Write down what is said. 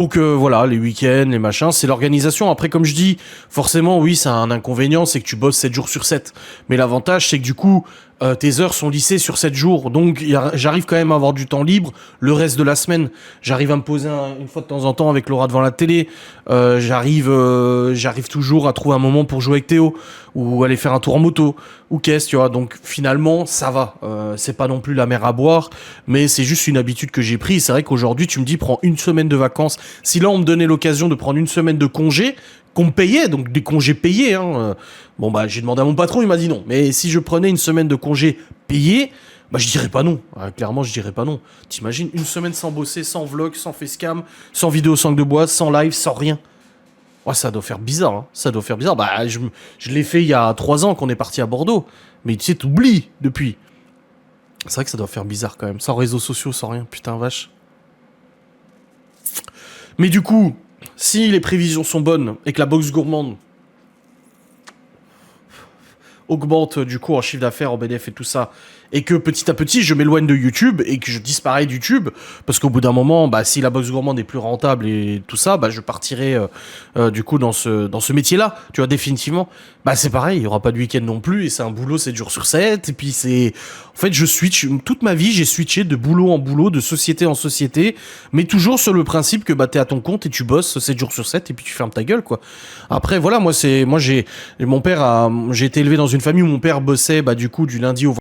Donc voilà, les week-ends, les machins, c'est l'organisation. Après, comme je dis, forcément, oui, ça a un inconvénient, c'est que tu bosses 7 jours sur 7. Mais l'avantage, c'est que du coup, tes heures sont lissées sur 7 jours. Donc j'arrive quand même à avoir du temps libre le reste de la semaine. J'arrive à me poser une fois de temps en temps avec Laura devant la télé. J'arrive toujours à trouver un moment pour jouer avec Théo ou aller faire un tour en moto ou qu'est-ce, tu vois. Donc finalement, ça va. C'est pas non plus la mer à boire, mais c'est juste une habitude que j'ai prise. C'est vrai qu'aujourd'hui, tu me dis, prends une semaine de vacances. Si là, on me donnait l'occasion de prendre une semaine de congé, qu'on me payait, donc des congés payés, hein, bon, bah, j'ai demandé à mon patron, il m'a dit non. Mais si je prenais une semaine de congé payé, bah, je dirais pas non. Clairement, je dirais pas non. T'imagines une semaine sans bosser, sans vlog, sans facecam, sans vidéo sangle de bois, sans live, sans rien. Ouais, ça doit faire bizarre, hein. Ça doit faire bizarre. Bah, je l'ai fait il y a 3 ans qu'on est parti à Bordeaux. Mais tu sais, t'oublies depuis. C'est vrai que ça doit faire bizarre quand même. Sans réseaux sociaux, sans rien. Putain, vache. Mais du coup, si les prévisions sont bonnes et que la box gourmande augmente du coup en chiffre d'affaires, en BDF et tout ça, et que petit à petit je m'éloigne de YouTube et que je disparais de YouTube, parce qu'au bout d'un moment, bah, si la box gourmande est plus rentable et tout ça, bah, je partirai du coup dans ce métier-là, tu vois, définitivement. Bah c'est pareil, il y aura pas de week-end non plus, et c'est un boulot 7 jours sur 7, et puis c'est... En fait, je switch, toute ma vie, j'ai switché de boulot en boulot, de société en société, mais toujours sur le principe que bah, t'es à ton compte et tu bosses 7 jours sur 7, et puis tu fermes ta gueule, quoi. Après, voilà, moi j'ai été élevé dans une famille où mon père bossait, bah, du coup, du lundi au